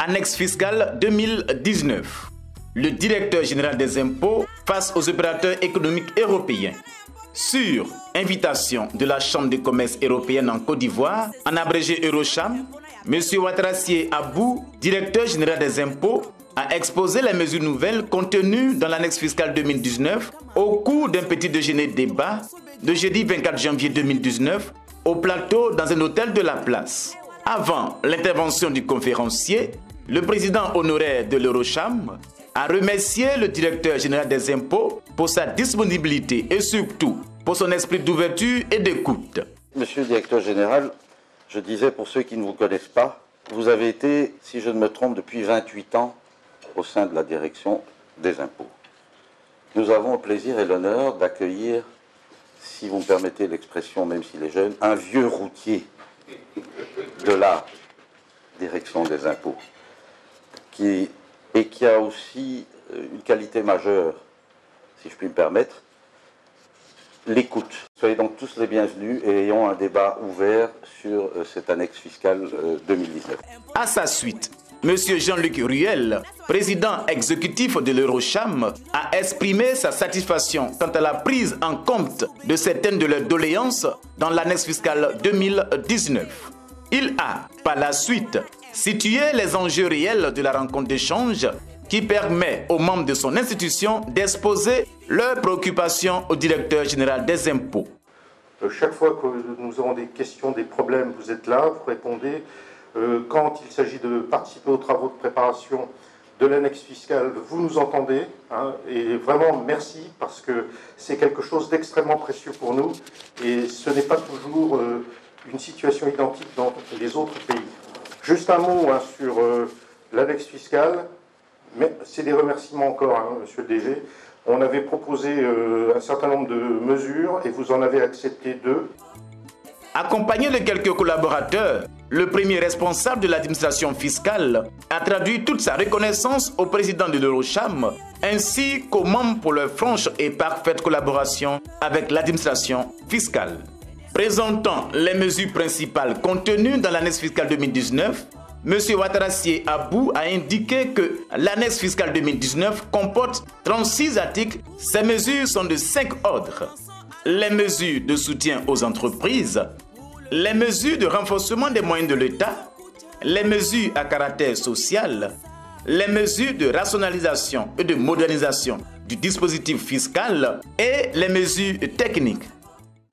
Annexe fiscale 2019. Le directeur général des impôts face aux opérateurs économiques européens. Sur invitation de la Chambre de commerce européenne en Côte d'Ivoire, en abrégé Eurocham, M. Ouattarassié Abou, directeur général des impôts, a exposé les mesures nouvelles contenues dans l'annexe fiscale 2019 au cours d'un petit déjeuner débat de jeudi 24 janvier 2019 au plateau dans un hôtel de la place. Avant l'intervention du conférencier, le président honoraire de l'Eurocham a remercié le directeur général des impôts pour sa disponibilité et surtout pour son esprit d'ouverture et d'écoute. Monsieur le directeur général, je disais pour ceux qui ne vous connaissent pas, vous avez été, si je ne me trompe, depuis 28 ans au sein de la direction des impôts. Nous avons le plaisir et l'honneur d'accueillir, si vous me permettez l'expression, même s'il est jeune, un vieux routier de la direction des impôts, qui a aussi une qualité majeure, si je puis me permettre, l'écoute. Soyez donc tous les bienvenus et ayons un débat ouvert sur cette annexe fiscale 2019. À sa suite, M. Jean-Luc Ruel, président exécutif de l'Eurocham, a exprimé sa satisfaction quant à la prise en compte de certaines de leurs doléances dans l'annexe fiscale 2019. Il a, par la suite, situé les enjeux réels de la rencontre d'échange qui permet aux membres de son institution d'exposer leurs préoccupations au directeur général des impôts. Chaque fois que nous avons des questions, des problèmes, vous êtes là, vous répondez. Quand il s'agit de participer aux travaux de préparation de l'annexe fiscale, vous nous entendez. Et vraiment, merci, parce que c'est quelque chose d'extrêmement précieux pour nous. Et ce n'est pas toujours une situation identique dans les autres pays. Juste un mot sur l'annexe fiscale. Mais c'est des remerciements encore, monsieur le DG. On avait proposé un certain nombre de mesures et vous en avez accepté 2. Accompagné de quelques collaborateurs, le premier responsable de l'administration fiscale a traduit toute sa reconnaissance au président de l'Eurocham ainsi qu'aux membres pour leur franche et parfaite collaboration avec l'administration fiscale. Présentant les mesures principales contenues dans l'annexe fiscale 2019, M. Ouattarassié Abou a indiqué que l'annexe fiscale 2019 comporte 36 articles. Ces mesures sont de 5 ordres. Les mesures de soutien aux entreprises, les mesures de renforcement des moyens de l'État, les mesures à caractère social, les mesures de rationalisation et de modernisation du dispositif fiscal et les mesures techniques.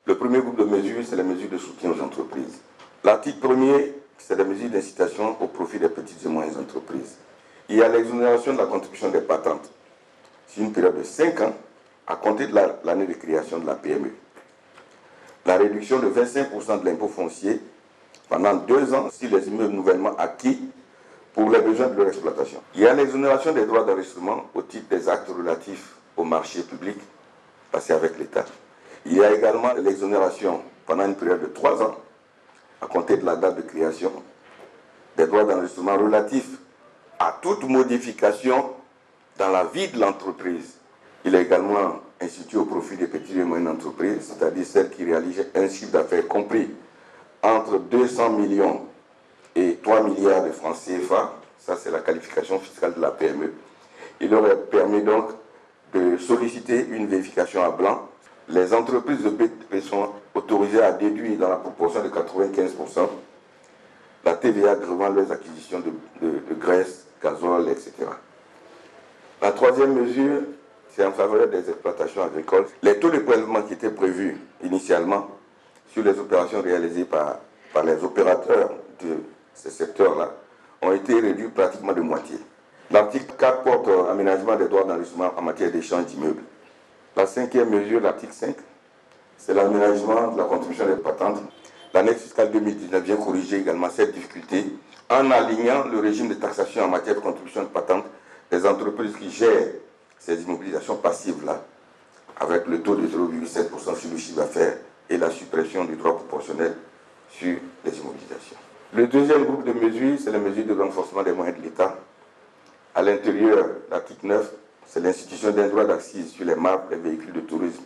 Le premier groupe de mesures, c'est les mesures de soutien aux entreprises. L'article 1er, c'est la mesure d'incitation au profit des petites et moyennes entreprises. Il y a l'exonération de la contribution des patentes sur une période de 5 ans à compter de l'année de création de la PME. La réduction de 25% de l'impôt foncier pendant 2 ans sur les immeubles nouvellement acquis pour les besoins de leur exploitation. Il y a l'exonération des droits d'enregistrement au titre des actes relatifs au marché public passés avec l'État. Il y a également l'exonération pendant une période de 3 ans à compter de la date de création des droits d'enregistrement relatifs à toute modification dans la vie de l'entreprise. Il est également institué au profit des petites et moyennes entreprises, c'est-à-dire celles qui réalisent un chiffre d'affaires compris entre 200 millions et 3 milliards de francs CFA. Ça, c'est la qualification fiscale de la PME. Il leur permet donc de solliciter une vérification à blanc. Les entreprises de BTP sont autorisées à déduire dans la proportion de 95% la TVA grevant leurs acquisitions de graisse, gazole, etc. La troisième mesure, c'est en faveur des exploitations agricoles. Les taux de prélèvement qui étaient prévus initialement sur les opérations réalisées par les opérateurs de ces secteurs-là ont été réduits pratiquement de moitié. L'article 4 porte aménagement des droits d'enregistrement en matière d'échange d'immeubles. La cinquième mesure, l'article 5, c'est l'aménagement de la contribution des patentes. L'annexe fiscale 2019 vient corriger également cette difficulté en alignant le régime de taxation en matière de contribution de patente des entreprises qui gèrent ces immobilisations passives-là, avec le taux de 0,7% sur le chiffre d'affaires et la suppression du droit proportionnel sur les immobilisations. Le deuxième groupe de mesures, c'est les mesures de renforcement des moyens de l'État. À l'intérieur, l'article 9, c'est l'institution d'un droit d'accise sur les marques des véhicules de tourisme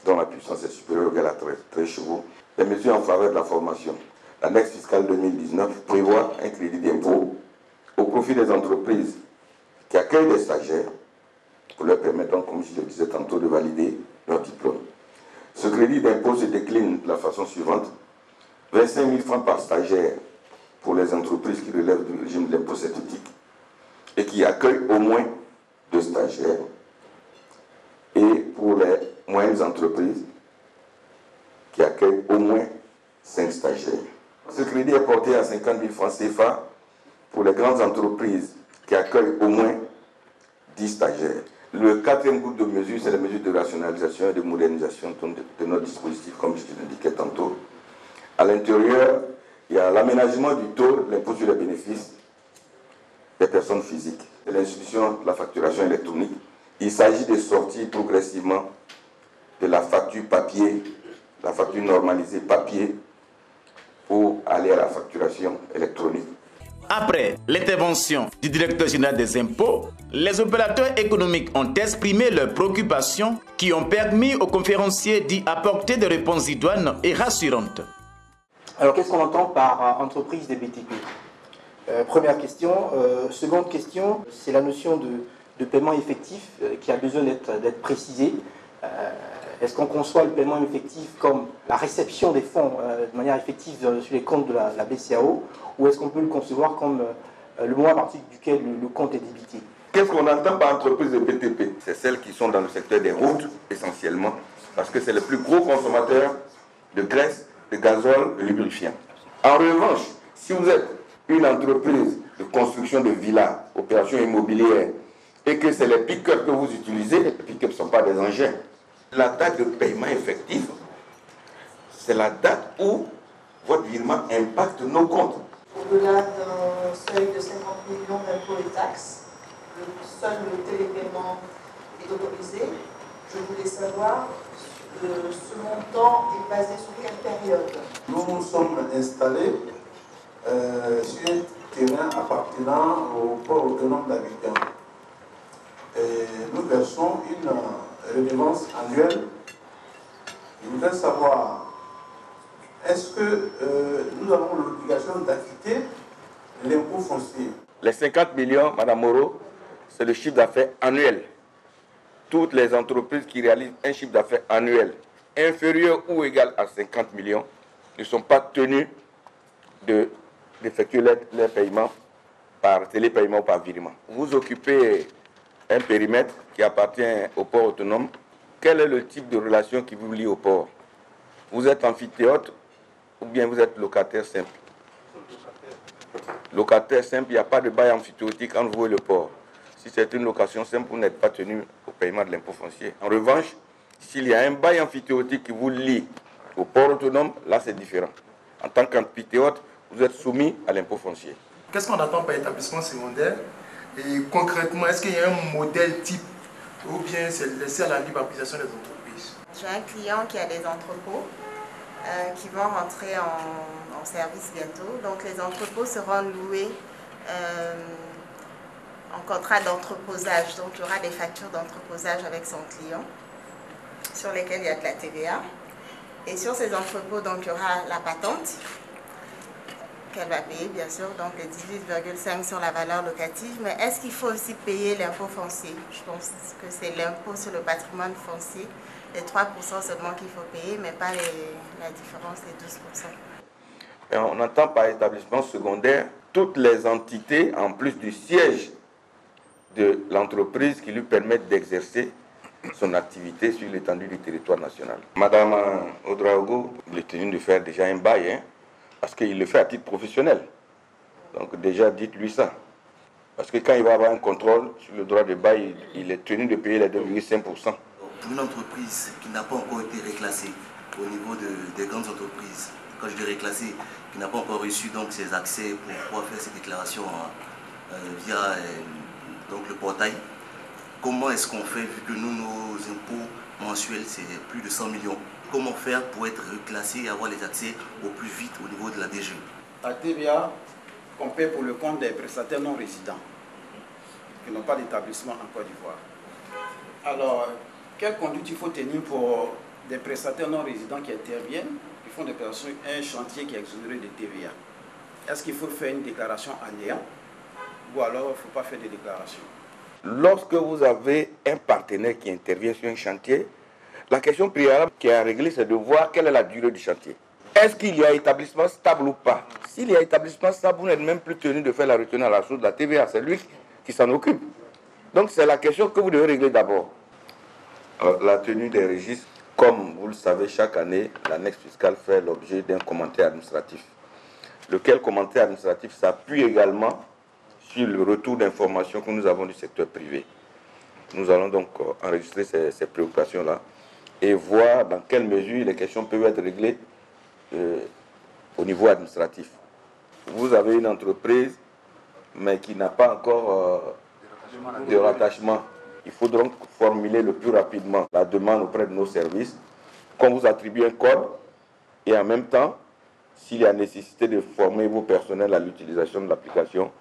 dont la puissance est supérieure ou égale à 13 chevaux. Les mesures en faveur de la formation. L'annexe fiscale 2019 prévoit un crédit d'impôt au profit des entreprises qui accueillent des stagiaires pour leur permettre, donc, comme je le disais tantôt, de valider leur diplôme. Ce crédit d'impôt se décline de la façon suivante. 25 000 francs par stagiaire pour les entreprises qui relèvent du régime de l'impôt synthétique et qui accueillent au moins 2 stagiaires. Et pour les moyennes entreprises qui accueillent au moins 5 stagiaires. Ce crédit est porté à 50 000 francs CFA pour les grandes entreprises qui accueillent au moins 10 stagiaires. Le 4e groupe de mesures, c'est la mesure de rationalisation et de modernisation de notre dispositif, comme je l'indiquais tantôt. À l'intérieur, il y a l'aménagement du taux de l'impôt sur les bénéfices des personnes physiques. C'est l'institution de la facturation électronique. Il s'agit de sortir progressivement de la facture papier, la facture normalisée papier, pour aller à la facturation électronique. Après l'intervention du directeur général des impôts, les opérateurs économiques ont exprimé leurs préoccupations qui ont permis aux conférenciers d'y apporter des réponses idoines et rassurantes. Alors, qu'est-ce qu'on entend par entreprise des BTP? Première question. Seconde question, c'est la notion de paiement effectif qui a besoin d'être précisée. Est-ce qu'on conçoit le paiement effectif comme la réception des fonds de manière effective sur les comptes de la BCAO, ou est-ce qu'on peut le concevoir comme le mois à partir duquel le compte est débité? Qu'est-ce qu'on entend par entreprise de BTP? C'est celles qui sont dans le secteur des routes, essentiellement, parce que c'est le plus gros consommateur de graisse, de gazole, de lubrifiant. En revanche, si vous êtes une entreprise de construction de villas, opérations immobilières, et que c'est les pick-up que vous utilisez, les pick-up ne sont pas des engins. La date de paiement effectif, c'est la date où votre virement impacte nos comptes. Au-delà d'un seuil de 50 millions d'impôts et taxes, seul le télépaiement est autorisé. Je voulais savoir, ce montant est basé sur quelle période? Nous nous sommes installés sur un terrain appartenant au port autonome d'Abidjan. Nous versons une redevance annuelle. Je voudrais savoir, est-ce que nous avons l'obligation d'acquitter l'impôt foncier? Les 50 millions, Madame Moreau, c'est le chiffre d'affaires annuel. Toutes les entreprises qui réalisent un chiffre d'affaires annuel inférieur ou égal à 50 millions ne sont pas tenues d'effectuer les paiements par télépaiement ou par virement. Vous occupez un périmètre qui appartient au port autonome. Quel est le type de relation qui vous lie au port? Vous êtes amphithéâtre ou bien vous êtes locataire simple? Locataire simple, il n'y a pas de bail amphithéotique entre vous et le port. Si c'est une location simple, vous n'êtes pas tenu au paiement de l'impôt foncier. En revanche, s'il y a un bail amphithéotique qui vous lie au port autonome, là c'est différent. En tant qu'amphithéâtre, vous êtes soumis à l'impôt foncier. Qu'est-ce qu'on attend par établissement secondaire? Et concrètement, est-ce qu'il y a un modèle type ou bien c'est laissé à la libre appréciation des entreprises? J'ai un client qui a des entrepôts qui vont rentrer en service bientôt. Donc les entrepôts seront loués en contrat d'entreposage. Donc il y aura des factures d'entreposage avec son client sur lesquelles il y a de la TVA. Et sur ces entrepôts, donc il y aura la patente qu'elle va payer, bien sûr, donc les 18,5 sur la valeur locative. Mais est-ce qu'il faut aussi payer l'impôt foncier? Je pense que c'est l'impôt sur le patrimoine foncier, les 3% seulement qu'il faut payer, mais pas la différence des 12%. Et on entend par établissement secondaire toutes les entités, en plus du siège de l'entreprise, qui lui permettent d'exercer son activité sur l'étendue du territoire national. Madame Ouedraogo, il est tenu de faire déjà un bail, parce qu'il le fait à titre professionnel. Donc déjà, dites-lui ça. Parce que quand il va avoir un contrôle sur le droit de bail, il est tenu de payer les 2,5%. Pour une entreprise qui n'a pas encore été reclassée au niveau des grandes entreprises, quand je dis reclassée, qui n'a pas encore reçu donc, ses accès pour pouvoir faire ses déclarations via donc, le portail, comment est-ce qu'on fait, vu que nous, nos impôts mensuels, c'est plus de 100 millions? Comment faire pour être reclassé et avoir les accès au plus vite au niveau de la DGE? La TVA, on paie pour le compte des prestataires non résidents qui n'ont pas d'établissement en Côte d'Ivoire. Alors, quelle conduite il faut tenir pour des prestataires non résidents qui interviennent, qui font un chantier qui est exonéré de TVA? Est-ce qu'il faut faire une déclaration annuelle ou alors il ne faut pas faire des déclarations? Lorsque vous avez un partenaire qui intervient sur un chantier, la question préalable qui est à régler, c'est de voir quelle est la durée du chantier. Est-ce qu'il y a établissement stable ou pas? S'il y a établissement stable, vous n'êtes même plus tenu de faire la retenue à la source de la TVA. C'est lui qui s'en occupe. Donc c'est la question que vous devez régler d'abord. La tenue des registres, comme vous le savez, chaque année, l'annexe fiscale fait l'objet d'un commentaire administratif. Lequel commentaire administratif s'appuie également sur le retour d'informations que nous avons du secteur privé. Nous allons donc enregistrer ces préoccupations-là et voir dans quelle mesure les questions peuvent être réglées au niveau administratif. Vous avez une entreprise, mais qui n'a pas encore de rattachement. Il faut donc formuler le plus rapidement la demande auprès de nos services, qu'on vous attribue un code et en même temps, s'il y a nécessité de former vos personnels à l'utilisation de l'application,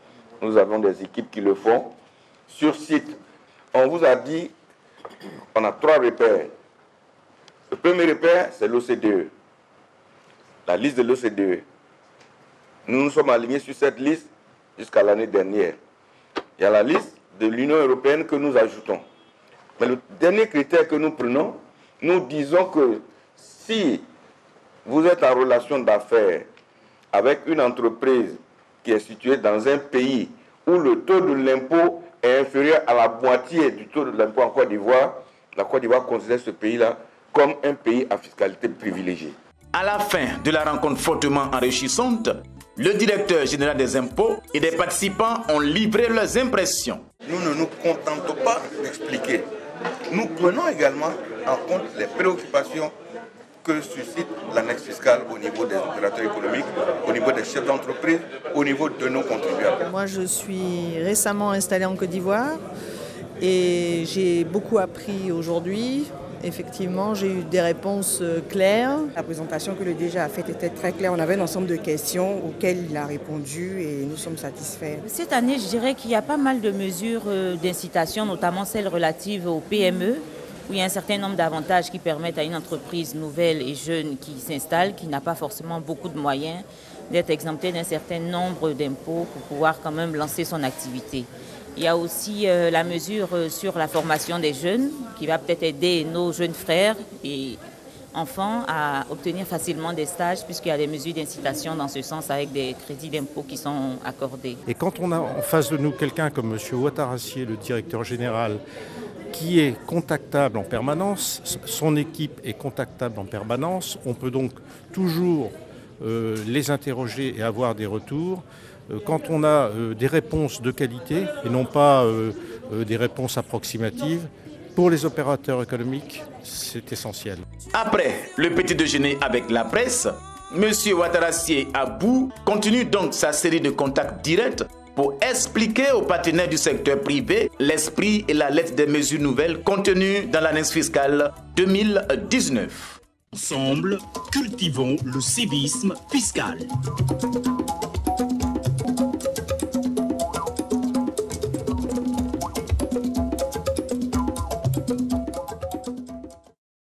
nous avons des équipes qui le font sur site. On vous a dit, on a 3 repères. Le premier repère, c'est l'OCDE, la liste de l'OCDE. Nous nous sommes alignés sur cette liste jusqu'à l'année dernière. Il y a la liste de l'Union européenne que nous ajoutons. Mais le dernier critère que nous prenons, nous disons que si vous êtes en relation d'affaires avec une entreprise qui est située dans un pays où le taux de l'impôt est inférieur à la moitié du taux de l'impôt en Côte d'Ivoire, la Côte d'Ivoire considère ce pays-là comme un pays à fiscalité privilégiée. À la fin de la rencontre fortement enrichissante, le directeur général des impôts et des participants ont livré leurs impressions. Nous ne nous contentons pas d'expliquer. Nous prenons également en compte les préoccupations que suscite l'annexe fiscale au niveau des opérateurs économiques, au niveau des chefs d'entreprise, au niveau de nos contribuables. Moi, je suis récemment installée en Côte d'Ivoire et j'ai beaucoup appris aujourd'hui. Effectivement, j'ai eu des réponses claires. La présentation que le DG a faite était très claire. On avait un ensemble de questions auxquelles il a répondu et nous sommes satisfaits. Cette année, je dirais qu'il y a pas mal de mesures d'incitation, notamment celles relatives aux PME, où il y a un certain nombre d'avantages qui permettent à une entreprise nouvelle et jeune qui s'installe, qui n'a pas forcément beaucoup de moyens, d'être exemptée d'un certain nombre d'impôts pour pouvoir quand même lancer son activité. Il y a aussi la mesure sur la formation des jeunes qui va peut-être aider nos jeunes frères et enfants à obtenir facilement des stages puisqu'il y a des mesures d'incitation dans ce sens avec des crédits d'impôt qui sont accordés. Et quand on a en face de nous quelqu'un comme M. Ouattarassier, le directeur général, qui est contactable en permanence, son équipe est contactable en permanence, on peut donc toujours les interroger et avoir des retours. Quand on a des réponses de qualité et non pas des réponses approximatives, pour les opérateurs économiques, c'est essentiel. Après le petit déjeuner avec la presse, M. Ouattarassier Abou continue donc sa série de contacts directs pour expliquer aux partenaires du secteur privé l'esprit et la lettre des mesures nouvelles contenues dans l'annexe fiscale 2019. Ensemble, cultivons le civisme fiscal.